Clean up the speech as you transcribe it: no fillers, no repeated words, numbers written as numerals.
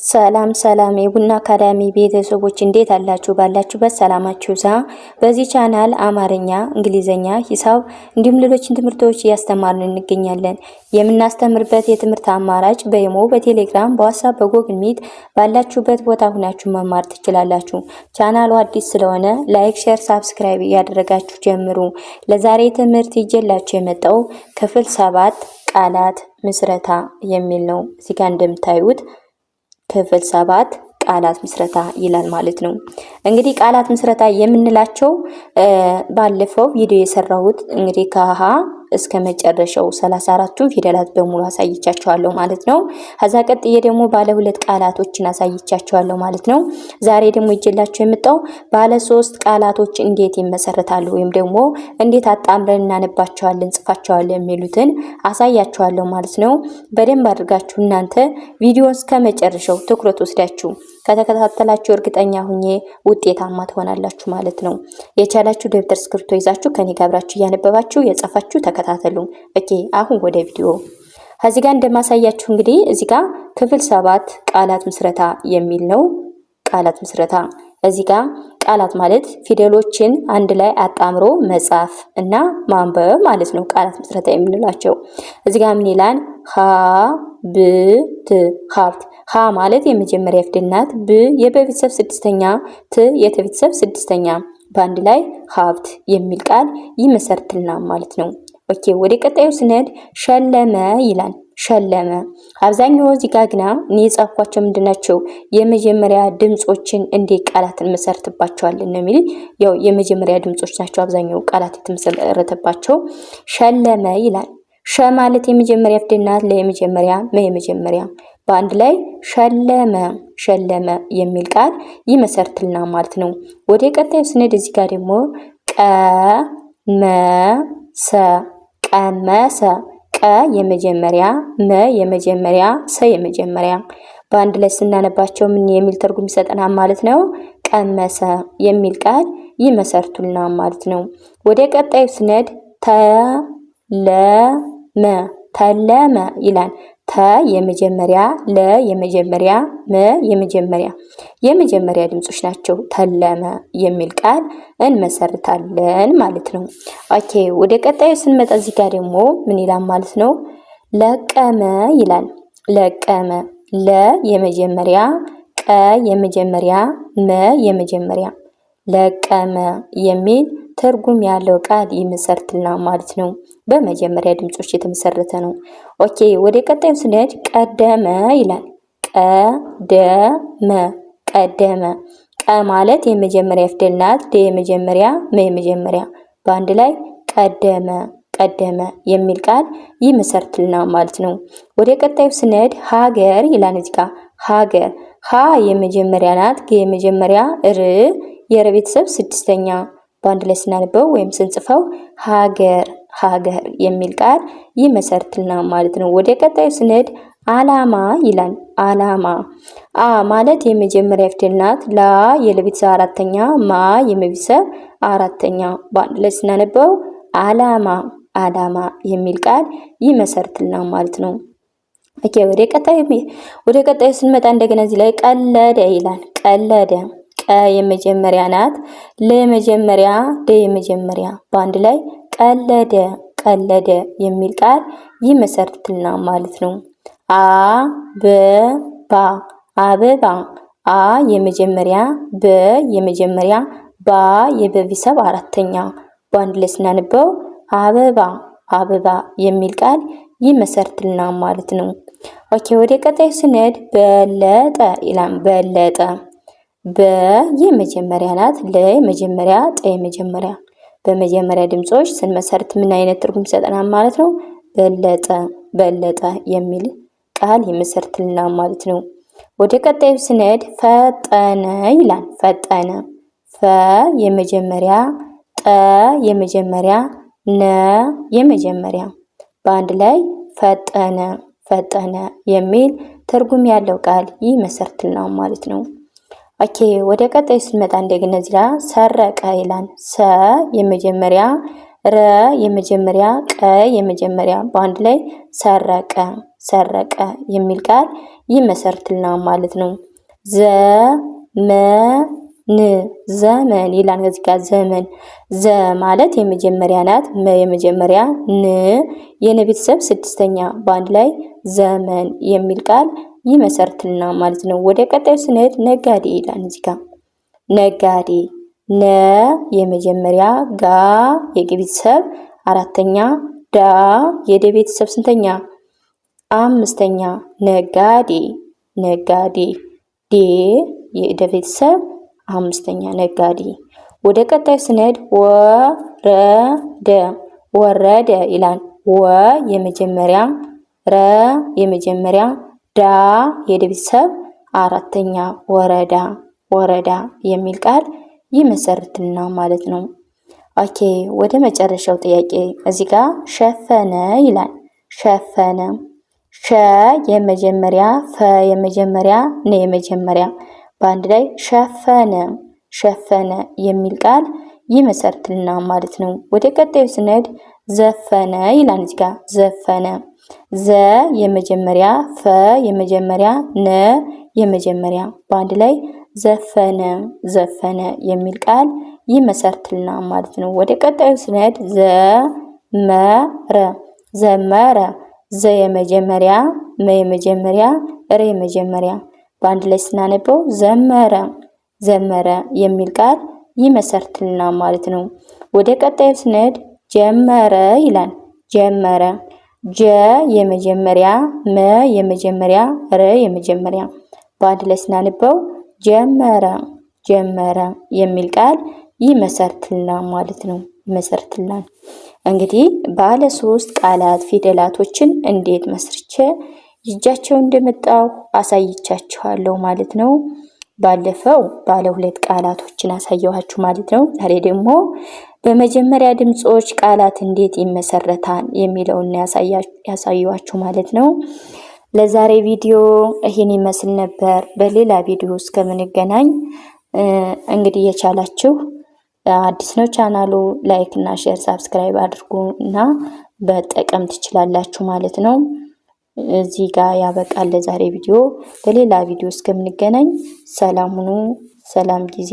ሰላም ሰላም የቡና አካዳሚ ቤተሰቦች እንዴት አላችሁ? ባላችሁበት ሰላማችሁ ዛ። በዚህ ቻናል አማርኛ፣ እንግሊዘኛ፣ ሂሳብ እንዲሁም ሌሎችን ትምህርቶች እያስተማርን እንገኛለን። የምናስተምርበት የትምህርት አማራጭ በኢሞ፣ በቴሌግራም፣ በዋትስአፕ፣ በጎግል ሚት ባላችሁበት ቦታ ሁናችሁ መማር ትችላላችሁ። ቻናሉ አዲስ ስለሆነ ላይክ፣ ሼር፣ ሳብስክራይብ እያደረጋችሁ ጀምሩ። ለዛሬ ትምህርት ይዤላችሁ የመጣው ክፍል 7 ቃላት ምስረታ የሚል ነው። እዚህ ጋር እንደምታዩት ክፍል 7 ቃላት ምስረታ ይላል ማለት ነው። እንግዲህ ቃላት ምስረታ የምንላቸው ባለፈው ቪዲዮ የሰራሁት እንግዲህ ከሀ እስከ መጨረሻው 34ቱን ፊደላት በሙሉ አሳይቻችኋለሁ ማለት ነው። ከዛ ቀጥዬ ደግሞ ባለ 2 ቃላቶችን አሳይቻችኋለሁ ማለት ነው። ዛሬ ደግሞ ይዤላችሁ የመጣው ባለ 3 ቃላቶች እንዴት ይመሰረታሉ ወይም ደግሞ እንዴት አጣምረን እናነባቸዋለን እንጽፋቸዋለን የሚሉትን አሳያችኋለሁ ማለት ነው። በደንብ አድርጋችሁ እናንተ ቪዲዮን እስከ መጨረሻው ትኩረት ወስዳችሁ ከተከታተላችሁ እርግጠኛ ሁኜ ውጤታማ ትሆናላችሁ ማለት ነው። የቻላችሁ ደብተር እስክሪብቶ ይዛችሁ ከኔ ጋር አብራችሁ እያነበባችሁ የጻፋችሁ ተከታተሉ። ኦኬ አሁን ወደ ቪዲዮ። ከዚህ ጋር እንደማሳያችሁ እንግዲህ እዚህ ጋር ክፍል 7 ቃላት ምስረታ የሚል ነው። ቃላት ምስረታ እዚህ ጋር ቃላት ማለት ፊደሎችን አንድ ላይ አጣምሮ መጻፍ እና ማንበብ ማለት ነው። ቃላት ምስረታ የምንላቸው እዚህ ጋር ምን ይላል? ሀብት ሀብት። ሀ ማለት የመጀመሪያ ፊደል ናት። ብ የበቤተሰብ ስድስተኛ፣ ት የተቤተሰብ ስድስተኛ በአንድ ላይ ሀብት የሚል ቃል ይመሰርትልናል ማለት ነው። ኦኬ ወደ ቀጣዩ ስንሄድ ሸለመ ይላል። ሸለመ አብዛኛው እዚህ ጋር ግና እኔ የጻፍኳቸው ምንድናቸው የመጀመሪያ ድምጾችን እንዴት ቃላት እንመሰርትባቸዋለን ነው የሚል። ያው የመጀመሪያ ድምጾች ናቸው አብዛኛው ቃላት የተመሰረተባቸው። ሸለመ ይላል። ሸ ማለት የመጀመሪያ ፊደል ናት። ለየመጀመሪያ የመጀመሪያ በአንድ ላይ ሸለመ ሸለመ የሚል ቃል ይመሰርትልናል ማለት ነው። ወደ ቀጣዩ ስንሄድ እዚህ ጋር ደግሞ ቀመሰ ቀመሰ። ቀ የመጀመሪያ፣ መ የመጀመሪያ፣ ሰ የመጀመሪያ በአንድ ላይ ስናነባቸው ምን የሚል ትርጉም ይሰጠናል ማለት ነው? ቀመሰ የሚል ቃል ይመሰርቱልናል ማለት ነው። ወደ ቀጣዩ ስንሄድ ተለመ ተለመ ይላል። ተ የመጀመሪያ፣ ለ የመጀመሪያ፣ መ የመጀመሪያ ድምጾች ናቸው። ተለመ የሚል ቃል እንመሰርታለን ማለት ነው። ኦኬ ወደ ቀጣዩ ስንመጣ እዚህ ጋር ደግሞ ምን ይላል ማለት ነው? ለቀመ ይላል። ለቀመ ለ የመጀመሪያ፣ ቀ የመጀመሪያ፣ መ የመጀመሪያ ለቀመ የሚል ትርጉም ያለው ቃል ይመሰርትልናል ማለት ነው። በመጀመሪያ ድምጾች የተመሰረተ ነው። ኦኬ ወደ ቀጣዩ ስንሄድ ቀደመ ይላል። ቀደመ ቀደመ። ቀ ማለት የመጀመሪያ ፊደል ናት። ደ የመጀመሪያ፣ መ የመጀመሪያ በአንድ ላይ ቀደመ ቀደመ የሚል ቃል ይመሰርትልናል ማለት ነው። ወደ ቀጣዩ ስንሄድ ሀገር ይላል። እዚህ ጋር ሀገር ሀ የመጀመሪያ ናት። ገ የመጀመሪያ፣ ር የረ ቤተሰብ ስድስተኛ በአንድ ላይ ስናነበው ወይም ስንጽፈው ሀገር ሀገር የሚል ቃል ይመሰርትልናል ማለት ነው። ወደ ቀጣዩ ስንሄድ አላማ ይላል። አላማ አ ማለት የመጀመሪያ ፊደል ናት። ላ የለቤተሰብ አራተኛ፣ ማ የመቤተሰብ አራተኛ በአንድ ላይ ስናነበው አላማ አላማ የሚል ቃል ይመሰርትልናል ማለት ነው። ኦኬ ወደ ቀጣዩ ስንመጣ እንደገና እዚህ ላይ ቀለደ ይላል። ቀለደ ቀ የመጀመሪያ ናት። ለ የመጀመሪያ፣ ደ የመጀመሪያ በአንድ ላይ ቀለደ ቀለደ የሚል ቃል ይመሰርትልናል ማለት ነው። አበባ አበባ አ የመጀመሪያ፣ በ የመጀመሪያ፣ ባ የበቤተሰብ አራተኛ በአንድ ላይ ስናነበው አበባ አበባ የሚል ቃል ይመሰርትልናል ማለት ነው። ኦኬ ወደ ቀጣይ ስንሄድ በለጠ ይላል። በለጠ በ የመጀመሪያ ናት። ለ የመጀመሪያ፣ ጠ የመጀመሪያ በመጀመሪያ ድምጾች ስንመሰርት ምን አይነት ትርጉም ይሰጠናል ማለት ነው? በለጠ በለጠ የሚል ቃል ይመሰርትልናል ማለት ነው። ወደ ቀጣዩ ስንሄድ ፈጠነ ይላል። ፈጠነ ፈ የመጀመሪያ፣ ጠ የመጀመሪያ፣ ነ የመጀመሪያ በአንድ ላይ ፈጠነ ፈጠነ የሚል ትርጉም ያለው ቃል ይመሰርትልናል ማለት ነው። ኦኬ ወደ ቀጣዩ ስንመጣ እንደገና እዚህ ጋር ሰረቀ ይላል። ሰ የመጀመሪያ፣ ረ የመጀመሪያ፣ ቀ የመጀመሪያ በአንድ ላይ ሰረቀ ሰረቀ የሚል ቃል ይመሰርትልናል ማለት ነው። ዘመን ዘመን ይላል እዚህ ጋር ዘመን ዘ ማለት የመጀመሪያ ናት። መ የመጀመሪያ ን የነ ቤተሰብ ስድስተኛ በአንድ ላይ ዘመን የሚል ቃል ይመሰርትልናል ማለት ነው። ወደ ቀጣዩ ስንሄድ ነጋዴ ይላል እዚህ ጋር ነጋዴ ነ የመጀመሪያ ጋ የገ ቤተሰብ አራተኛ ዳ የደ ቤተሰብ ስንተኛ አምስተኛ ነጋዴ ነጋዴ ዴ የደ ቤተሰብ አምስተኛ ነጋዴ። ወደ ቀጣዩ ስንሄድ ወረደ ወረደ ይላል ወ የመጀመሪያ ረ የመጀመሪያ ዳ የደ ቤተሰብ አራተኛ ወረዳ ወረዳ የሚል ቃል ይመሰርትልናል ማለት ነው። ኦኬ ወደ መጨረሻው ጥያቄ እዚህ ጋር ሸፈነ ይላል ሸፈነ ሸ የመጀመሪያ ፈ የመጀመሪያ ነ የመጀመሪያ በአንድ ላይ ሸፈነ ሸፈነ የሚል ቃል ይመሰርትልናል ማለት ነው። ወደ ቀጣዩ ስንሄድ ዘፈነ ይላል እዚህ ጋር ዘፈነ ዘ የመጀመሪያ ፈ የመጀመሪያ ነ የመጀመሪያ በአንድ ላይ ዘፈነ ዘፈነ የሚል ቃል ይመሰርትልናል ማለት ነው። ወደ ቀጣዩ ስንሄድ ዘመረ ዘመረ ዘ የመጀመሪያ መ የመጀመሪያ ረ የመጀመሪያ በአንድ ላይ ስናነበው ዘመረ ዘመረ የሚል ቃል ይመሰርትልናል ማለት ነው። ወደ ቀጣዩ ስንሄድ ጀመረ ይላል ጀመረ ጀ የመጀመሪያ መ የመጀመሪያ ረ የመጀመሪያ በአንድ ላይ ስናነበው ጀመረ ጀመረ የሚል ቃል ይመሰርትልናል ማለት ነው። ይመሰርትልናል። እንግዲህ ባለ 3 ቃላት ፊደላቶችን እንዴት መስርቼ ይጃቸው እንደመጣው አሳይቻችኋለሁ ማለት ነው። ባለፈው ባለ 2 ቃላቶችን አሳየኋችሁ ማለት ነው። ዛሬ ደግሞ በመጀመሪያ ድምጾች ቃላት እንዴት ይመሰረታል የሚለውን ያሳየኋችሁ ማለት ነው። ለዛሬ ቪዲዮ ይሄን ይመስል ነበር። በሌላ ቪዲዮ እስከምንገናኝ እንግዲህ የቻላችሁ አዲስ ነው ቻናሉ ላይክ እና ሼር ሰብስክራይብ አድርጉ እና በጠቀም ትችላላችሁ ማለት ነው። እዚህ ጋር ያበቃል ለዛሬ ቪዲዮ። በሌላ ቪዲዮ እስከምንገናኝ ሰላም ሁኑ። ሰላም ጊዜ